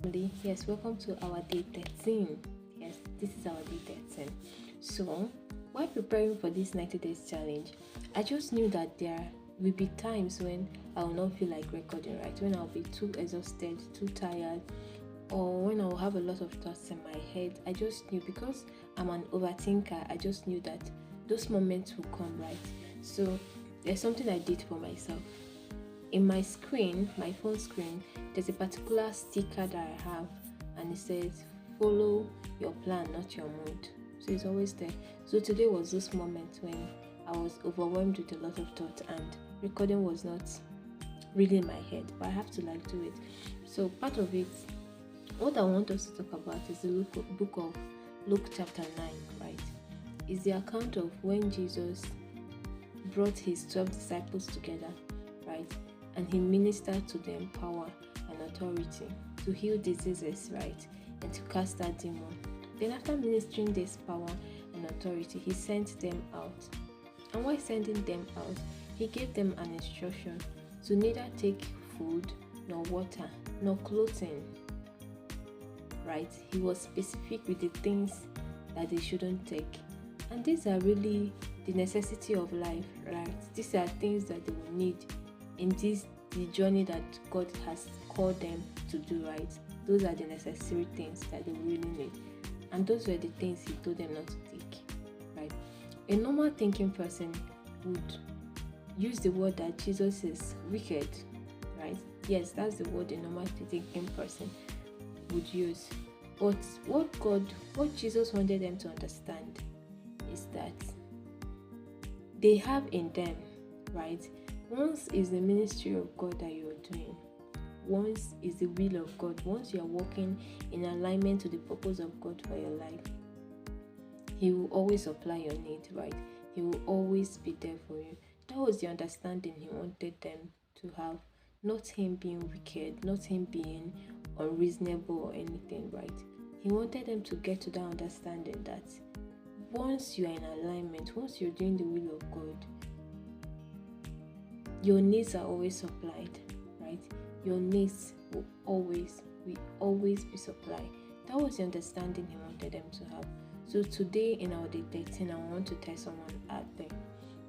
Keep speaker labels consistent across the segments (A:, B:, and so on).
A: Family. Yes, welcome to our day 13. Yes, this is our day 13. So, while preparing for this 90 days challenge, I just knew that there will be times when I will not feel like recording, right? When I'll be too exhausted, too tired, or when I'll have a lot of thoughts in my head. I just knew because I'm an overthinker, I just knew that those moments will come, right? So, there's something I did for myself in my screen, my phone screen, there's a particular sticker that I have, and it says, "Follow your plan, not your mood." So it's always there. So today was this moment when I was overwhelmed with a lot of thoughts, and recording was not really in my head, but I have to do it. So part of it, what I want us to talk about is the book of Luke chapter 9, right? Is the account of when Jesus brought his 12 disciples together, right? And he ministered to them power and authority to heal diseases, right? And to cast out demons. Then after ministering this power and authority, he sent them out. And while sending them out, he gave them an instruction to neither take food, nor water, nor clothing, right? He was specific with the things that they shouldn't take. And these are really the necessity of life, right? These are things that they will need in the journey that God has called them to do, right? Those are the necessary things that they really need. And those were the things he told them not to take, right? A normal thinking person would use the word that Jesus is wicked, right? Yes, that's the word a normal thinking person would use. But what Jesus wanted them to understand is that they have in them, right? Once is the ministry of God that you're doing. Once is the will of God. Once you are walking in alignment to the purpose of God for your life, He will always supply your need, right? He will always be there for you. That was the understanding He wanted them to have. Not Him being wicked, not Him being unreasonable or anything, right? He wanted them to get to that understanding that once you are in alignment, once you're doing the will of God, your needs are always supplied, right? Your needs will always be supplied. That was the understanding He wanted them to have. So today in our day 13, I want to tell someone out there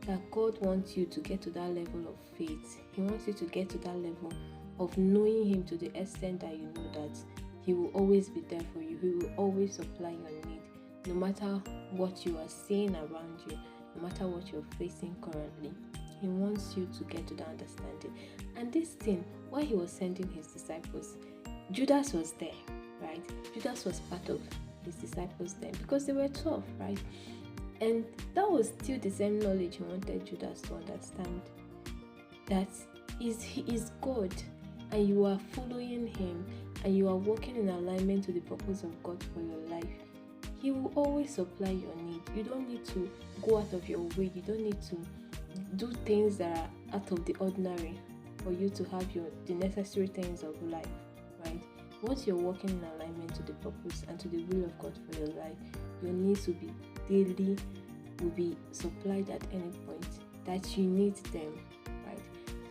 A: that God wants you to get to that level of faith. He wants you to get to that level of knowing Him to the extent that you know that He will always be there for you. He will always supply your need, no matter what you are seeing around you, no matter what you're facing currently. He wants you to get to that understanding. And this thing, while He was sending His disciples, Judas was there, right? Judas was part of His disciples then because they were 12, right? And that was still the same knowledge He wanted Judas to understand, that He is God, and you are following Him, and you are walking in alignment to the purpose of God for your life. He will always supply your need. You don't need to go out of your way. You don't need to do things that are out of the ordinary for you to have the necessary things of life, right? Once you're walking in alignment to the purpose and to the will of God for your life, your needs will be supplied at any point that you need them, right?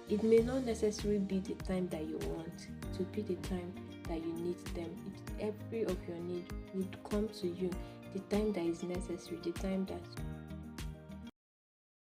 A: It may not necessarily be the time that you want to be the time that you need them. Every of your need would come to you the time that is necessary, the time that